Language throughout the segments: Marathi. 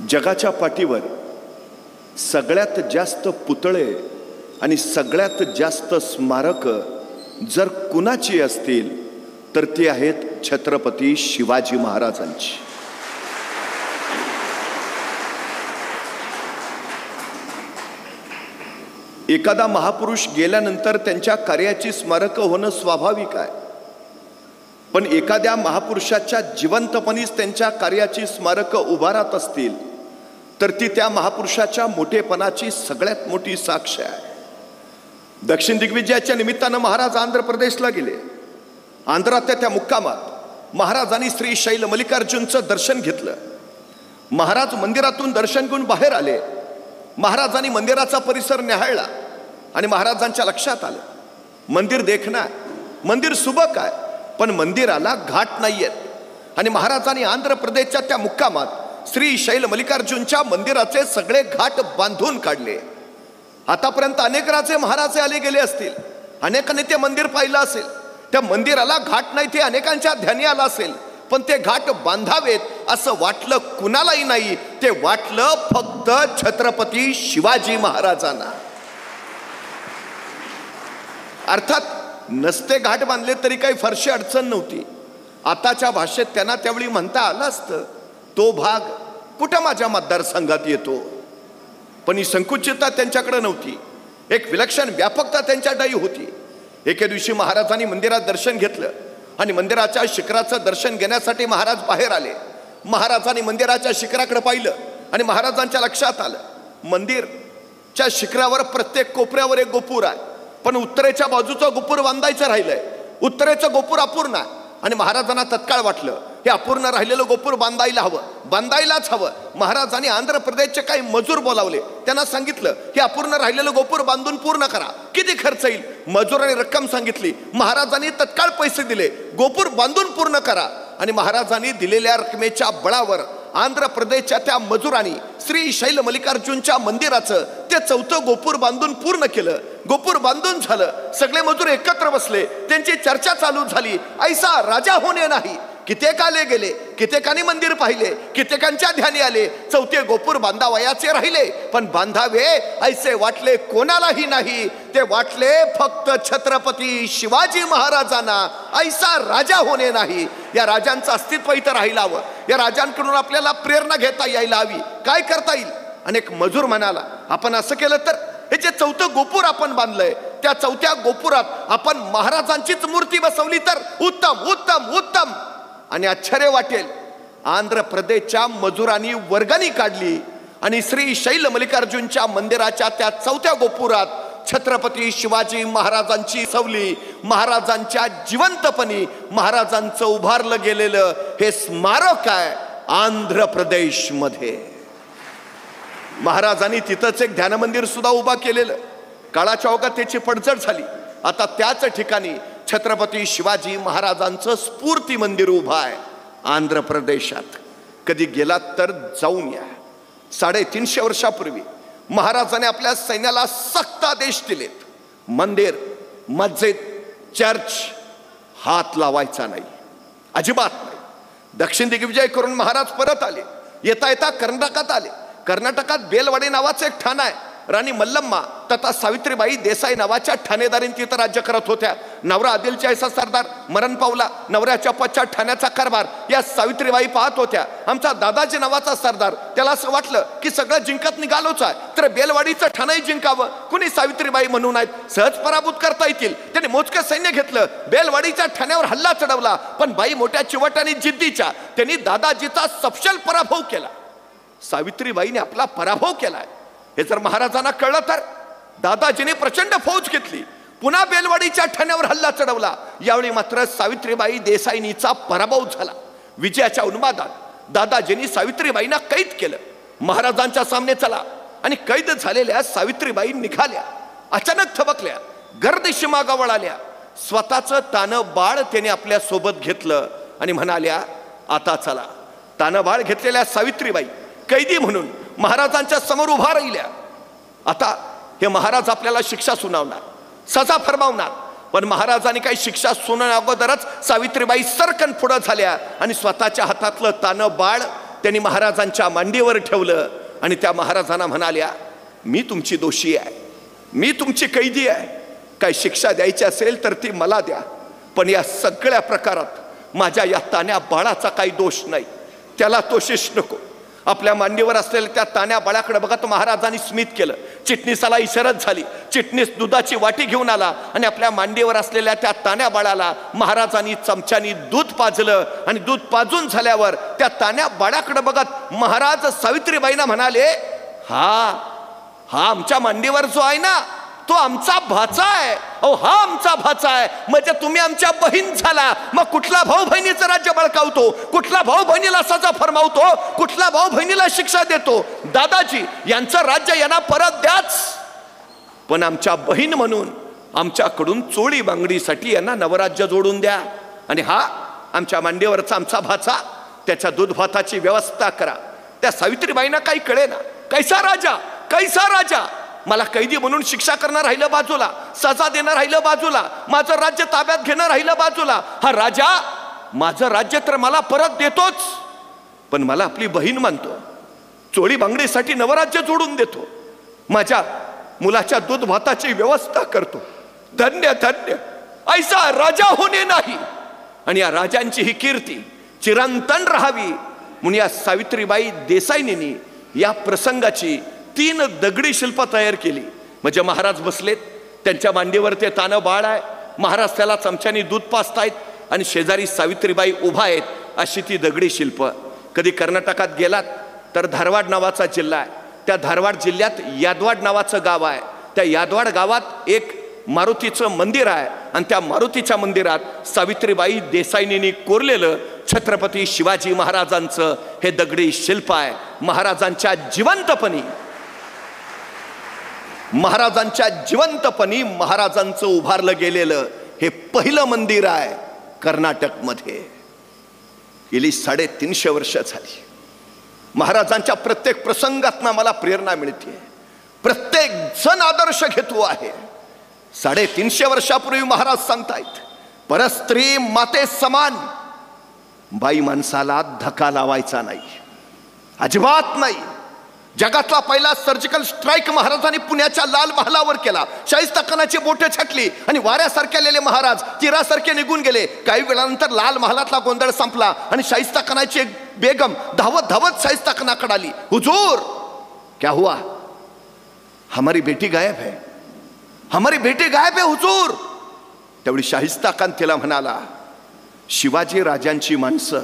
जगाच्या पाठीवर सगळ्यात जास्त पुतळे आणि सगळ्यात जास्त स्मारक जर कुणाची असतील तर ती आहेत छत्रपती शिवाजी महाराजांची. एखादा महापुरुष गेल्यानंतर त्यांच्या कार्याची स्मारकं होणं स्वाभाविक आहे, पण एखाद्या महापुरुषाच्या जिवंतपणीच त्यांच्या कार्याची स्मारकं उभारत असतील तर ती त्या महापुरुषाच्या मोठेपणाची सगळ्यात मोठी साक्ष आहे. दक्षिण दिग्विजयाच्या निमित्तानं महाराज आंध्र प्रदेशला गेले. आंध्रात त्या मुक्कामात महाराजांनी श्री शैल मल्लिकार्जुनचं दर्शन घेतलं. महाराज मंदिरातून दर्शन घेऊन बाहेर आले. महाराजांनी मंदिराचा परिसर निहाळला आणि महाराजांच्या लक्षात आलं मंदिर देखणं, मंदिर सुबक आहे पण मंदिराला घाट नाहीयेत. आणि महाराजांनी आंध्र प्रदेशच्या त्या मुक्कामात श्री शैल मल्लिकार्जुनच्या मंदिराचे सगळे घाट बांधून काढले. आतापर्यंत अनेक राजे महाराजे आले गेले असतील, अनेकांनी ते मंदिर पाहिलं असेल, त्या मंदिराला घाट नाही ते अनेकांच्या ध्यानी आलं असेल, पण ते घाट बांधावेत असं वाटलं कुणालाही नाही. ते वाटलं फक्त छत्रपती शिवाजी महाराजांना. अर्थात नसते घाट बांधले तरी काही फारशी अडचण नव्हती. आताच्या भाषेत त्यांना त्यावेळी म्हणता आलं असतं तो भाग कुठं माझ्या मतदारसंघात येतो, पण ही संकुचितता त्यांच्याकडे नव्हती. एक विलक्षण व्यापकता त्यांच्याकडे होती. एके दिवशी महाराजांनी मंदिरात दर्शन घेतलं आणि मंदिराच्या शिखराचं दर्शन घेण्यासाठी महाराज बाहेर आले. महाराजांनी मंदिराच्या शिखराकडे पाहिलं आणि महाराजांच्या लक्षात आलं मंदिरच्या शिखरावर प्रत्येक कोपऱ्यावर एक गोपूर आहे, पण उत्तरेच्या बाजूचं गोपूर बांधायचं राहिलंय. उत्तरेचं गोपूर अपूर्ण आहे आणि महाराजांना तत्काळ वाटलं हे अपूर्ण राहिलेलं गोपूर बांधायला हवं, बांधायलाच हवं. महाराजांनी आंध्र प्रदेशचे काही मजूर बोलावले. त्यांना सांगितलं हे अपूर्ण राहिलेलं गोपूर बांधून पूर्ण करा, किती खर्च येईल. मजुरांनी रक्कम सांगितली. महाराजांनी तत्काळ पैसे दिले, गोपूर बांधून पूर्ण करा. आणि महाराजांनी दिलेल्या रकमेच्या बळावर आंध्र प्रदेशच्या त्या मजुरांनी श्री शैल मल्लिकार्जुनच्या मंदिराचं ते चौथं गोपूर बांधून पूर्ण केलं. गोपूर बांधून झालं. सगळे मजूर एकत्र बसले. त्यांची चर्चा चालू झाली. ऐसा राजा होणे नाही. कित्येक आले गेले, कित्येकाने मंदिर पाहिले, कित्येकांच्या ध्यानी आले. चौथे गोपूर बांधावयाचे राहिले, पण बांधावे ऐसे वाटले कोणालाही नाही. ते वाटले फक्त छत्रपती शिवाजी महाराजांना. ऐसा राजा होणे नाही. या राजांचं अस्तित्व इथं राहिलं हवं. या राजांकडून आपल्याला प्रेरणा घेता यायला हवी. काय करता येईल. अनेक मजूर म्हणाला आपण असं केलं तर हे जे चौथं गोपूर आपण बांधलंय त्या चौथ्या गोपुरात आपण महाराजांचीच मूर्ती बसवली तर उत्तम उत्तम उत्तम. आणि आश्चर्य वाटेल, आंध्र प्रदेशच्या मजुरांनी वर्गणी काढली आणि श्री शैल मल्लिकार्जुनच्या मंदिराच्या त्या चौथ्या गोपुरात छत्रपती शिवाजी महाराजांची सवली, महाराजांच्या जिवंतपणी महाराजांचं उभारलं गेलेलं हे स्मारक आहे आंध्र प्रदेश मध्ये. महाराजांनी तिथंच एक ध्यान मंदिर सुद्धा उभा केलेलं. काळाच्या ओघात त्याची पडझड झाली. आता त्याच ठिकाणी छत्रपती शिवाजी महाराजांचं स्फूर्ती मंदिर उभं आहे आंध्र प्रदेशात. कधी गेलात तर जाऊन या. 350 वर्षापूर्वी महाराजांनी आपल्या सैन्याला सक्त आदेश दिलेत. मंदिर, मस्जिद, चर्च हात लावायचा नाही, अजिबात नाही. दक्षिण दिग्विजय करून महाराज परत आले. येता येता कर्नाटकात आले. कर्नाटकात बेलवाडी नावाचं एक ठाणं आहे. राणी मल्लम्मा तथा सावित्रीबाई देसाई नावाच्या ठाणेदारीने तिथं राज्य करत होत्या. नवरा आदिलशाहीचा सरदार मरण पावला. नवऱ्याच्या पश्चात ठाण्याचा कारभार या सावित्रीबाई पाहत होत्या. आमचा दादाजी नावाचा सरदार, त्याला असं वाटलं की सगळं जिंकत निघालोच आहे तर बेलवाडीचं ठाणंही जिंकावं. कुणी सावित्रीबाई म्हणून आहेत सहज पराभूत करता येतील. त्याने मोजकं सैन्य घेतलं. बेलवाडीच्या ठाण्यावर हल्ला चढवला, पण बाई मोठ्या चिवटाने जिद्दीच्या त्यांनी दादाजीचा सपशेल पराभव केला. सावित्रीबाईने आपला पराभव केलाय हे जर महाराजांना कळलं तर दादाजीने प्रचंड फौज घेतली. पुन्हा बेलवाडीच्या ठाण्यावर हल्ला चढवला. यावेळी मात्र सावित्रीबाई देसाईंचा पराभव झाला. विजयाच्या उन्मादात दादाजींनी सावित्रीबाईंना कैद केलं. महाराजांच्या सामने चला आणि कैद झालेल्या सावित्रीबाई निघाल्या. अचानक थबकल्या, गर्दिशी मागं वळाल्या. स्वतःचं तानं बाळ त्याने आपल्या सोबत घेतलं आणि म्हणाल्या आता चला. तानं बाळ घेतलेल्या सावित्रीबाई कैदी म्हणून महाराजांच्या समोर उभा राहिल्या. आता हे महाराज आपल्याला शिक्षा सुनावणार, सजा फरमावणार. पण महाराजांनी काही शिक्षा सुनावण्या अगोदरच सावित्रीबाई सरकन पुढे झाल्या आणि स्वतःच्या हातातलं तानं बाळ त्यांनी महाराजांच्या मांडीवर ठेवलं आणि त्या महाराजांना म्हणाल्या, मी तुमची दोषी आहे, मी तुमची कैदी आहे, काय शिक्षा द्यायची असेल तर ती मला द्या, पण या सगळ्या प्रकारात माझ्या या तान्या बाळाचा काही दोष नाही, त्याला तो शिष नको. आपल्या मांडीवर असलेल्या त्या तान्या बाळाकडे बघत महाराजांनी स्मित केलं. चिटणीसाला इशारत झाली. चिटणीस दुधाची वाटी घेऊन आला आणि आपल्या मांडीवर असलेल्या त्या तान्या बाळाला महाराजांनी चमच्यानी दूध पाजलं आणि दूध पाजून झाल्यावर त्या तान्या बाळाकडे बघत महाराज सावित्रीबाईंना म्हणाले, हा आमच्या मांडीवर जो आहे ना तो आमचा भाचा आहे. अहो हा आमचा भाचा आहे म्हणजे तुम्ही आमच्या बहीण झाला. मग कुठला भाऊ बहिणीचं राज्य बळकावतो, कुठला भाऊ बहिणीला सजा फरमावतो, कुठला भाऊ बहिणीला शिक्षा देतो? दादाजी यांचं राज्य यांना परत द्याच, पण आमच्या बहीण म्हणून आमच्याकडून चोळी बांगडीसाठी यांना नवराज्य जोडून द्या. आणि हा आमच्या मांडीवरचा आमचा भाचा, त्याच्या दूध भाताची व्यवस्था करा. त्या सावित्रीबाईंना काही कळेना. कैसा राजा, कैसा राजा, मला कैदी म्हणून शिक्षा करणं राहिलं बाजूला, सजा देणं राहिलं बाजूला, माझं राज्य ताब्यात घेणं राहिलं बाजूला. हा राजा माझं राज्य तर मला परत देतोच, पण मला आपली बहीण मानतो, चोळी बांगडीसाठी नवराज्य जोडून देतो, माझ्या मुलाच्या दूध भाताची व्यवस्था करतो. धन्य धन्य ऐसा राजा होणे नाही. आणि या राजांची ही कीर्ती चिरंतन राहावी म्हणून या सावित्रीबाई देसाईंनी या प्रसंगाची 3 दगडी शिल्प तयार केली. म्हणजे महाराज बसलेत, त्यांच्या मांडीवर ते तानं बाळ आहे, महाराज त्याला चमच्याने दूध पाजतायत आणि शेजारी सावित्रीबाई उभा आहेत, अशी ती दगडी शिल्प. कधी कर्नाटकात गेलात तर धारवाड नावाचा जिल्हा आहे, त्या धारवाड जिल्ह्यात यादवाड नावाचं गाव आहे. त्या यादवाड गावात एक मारुतीचं मंदिर आहे आणि त्या मारुतीच्या मंदिरात सावित्रीबाई देसाईंनी कोरलेलं छत्रपती शिवाजी महाराजांचं हे दगडी शिल्प आहे. महाराजांच्या जिवंतपणी महाराजांचं उभारलं गेलेलं हे पहिलं मंदिर आहे कर्नाटकमध्ये. गेली 350 वर्ष झाली. महाराजांच्या प्रत्येक प्रसंगातनं मला प्रेरणा मिळते, प्रत्येक जण आदर्श घेतो आहे. 350 वर्षापूर्वी महाराज सांगतायत, परस्त्री माते समान, बाई माणसाला धक्का लावायचा नाही, अजिबात नाही. जगातला पहिला सर्जिकल स्ट्राईक महाराजांनी पुण्याच्या लाल महालावर केला. शाहिस्ता खानाची बोटे छाटली आणि वाऱ्यासारखे आलेले महाराज तीरासारखे निघून गेले. काही वेळानंतर लाल महालातला गोंधळ संपला आणि शाहिस्ता खानाची एक बेगम धावत धावत शाहिस्ता खानाकडे आली. हुजूर क्या हुआ, हमारी बेटी गायब है, हमारी बेटी गायब है हुजूर. त्यावेळी शाहिस्ता खान तिला म्हणाला, शिवाजी राजांची माणसं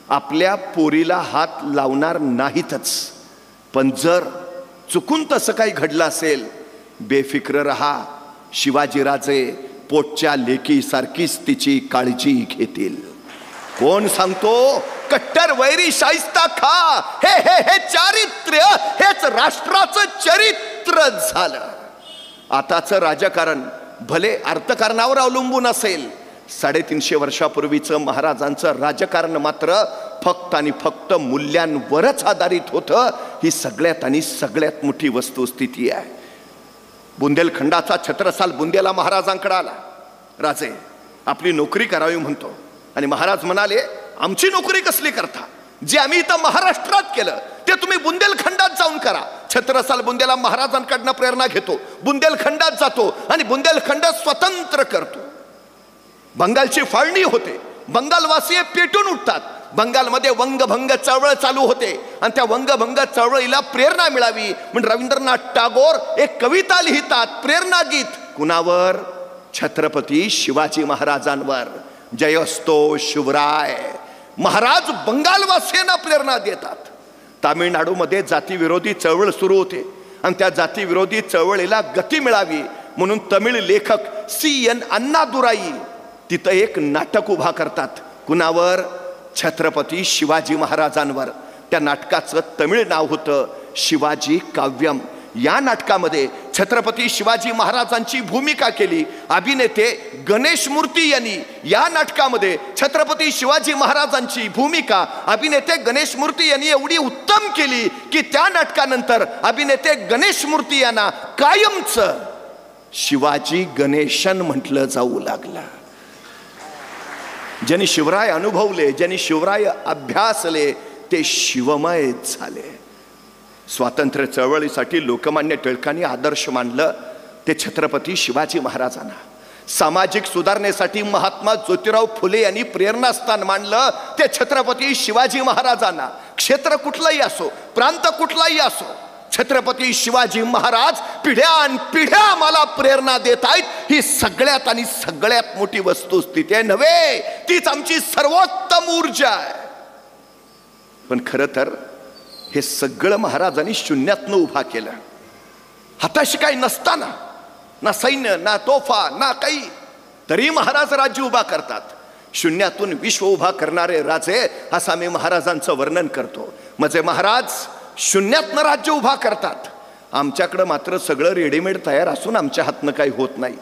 आपल्या पोरीला हात लावणार नाहीतच, पण जर चुकून तसं काही घडलं असेल, बेफिक्र रहा, शिवाजीराजे पोटच्या लेकीसारखीच तिची काळजी घेतील. कोण सांगतो? कट्टर वैरी शाहिस्ता खा. हे हे हे चारित्र्य हेच राष्ट्राचं चरित्र झालं. आताचं राजकारण भले अर्थकारणावर अवलंबून असेल, 350 वर्षापूर्वीचं महाराजांचं राजकारण मात्र फक्त आणि फक्त मूल्यांवरच आधारित होतं. ही सगळ्यात आणि सगळ्यात मोठी वस्तुस्थिती आहे. बुंदेलखंडाचा छत्रसाल बुंदेला महाराजांकडे आला. राजे आपली नोकरी करावी म्हणतो आणि महाराज म्हणाले, आमची नोकरी कसली करता? जे आम्ही इथं महाराष्ट्रात केलं ते तुम्ही बुंदेलखंडात जाऊन करा. छत्रसाल बुंदेला महाराजांकडनं प्रेरणा घेतो, बुंदेलखंडात जातो आणि बुंदेलखंड स्वतंत्र करतो. बंगालची फाळणी होते, बंगालवासी पेटून उठतात. बंगालमध्ये वंगभंग चळवळ चालू होते आणि त्या वंगभंग चळवळीला प्रेरणा मिळावी म्हणून रवींद्रनाथ टागोर एक कविता लिहितात, प्रेरणा गीत. कुणावर? छत्रपती शिवाजी महाराजांवर. जयोस्तो शिवराय. महाराज बंगालवासियांना प्रेरणा देतात. तामिळनाडूमध्ये जातीविरोधी चळवळ सुरू होते आणि त्या जातीविरोधी चळवळीला गती मिळावी म्हणून तमिळ लेखक CN अण्णादुराई तिथं एक नाटक उभा करतात. कुणावर? छत्रपती शिवाजी महाराजांवर. त्या नाटकाचं तमिळ नाव होतं शिवाजी काव्यम. या नाटकामध्ये छत्रपती शिवाजी महाराजांची भूमिका केली अभिनेते गणेश मूर्ती यांनी. या नाटकामध्ये छत्रपती शिवाजी महाराजांची भूमिका अभिनेते गणेश मूर्ती यांनी एवढी उत्तम केली की त्या नाटकानंतर अभिनेते गणेश मूर्ती यांना कायमचं शिवाजी गणेशन म्हटलं जाऊ लागलं. ज्यांनी शिवराय अनुभवले, ज्यांनी शिवराय अभ्यासले ते शिवमय झाले. स्वातंत्र्य चळवळीसाठी लोकमान्य टिळकांनी आदर्श मानलं ते छत्रपती शिवाजी महाराजांना. सामाजिक सुधारणेसाठी महात्मा ज्योतिराव फुले यांनी प्रेरणास्थान मानलं ते छत्रपती शिवाजी महाराजांना. क्षेत्र कुठलंही असो, प्रांत कुठलाही असो, छत्रपती शिवाजी महाराज पिढ्यान पिढ्या आम्हाला प्रेरणा देत आहेत. ही सगळ्यात आणि सगळ्यात मोठी वस्तुस्थिती आहे नव्हे, तीच आमची सर्वोत्तम ऊर्जा आहे. पण खरं तर हे सगळं महाराजांनी शून्यातनं उभा केलं. हाताशी काही नसताना, ना सैन्य ना तोफा ना काही, तरी महाराज राज्य उभा करतात. शून्यातून विश्व उभा करणारे राजे असं मी महाराजांचं वर्णन करतो. म्हणजे महाराज शून्यातनं राज्य उभा करतात. आमच्याकडं मात्र सगळं रेडीमेड तयार असून आमच्या हातनं काही होत नाही.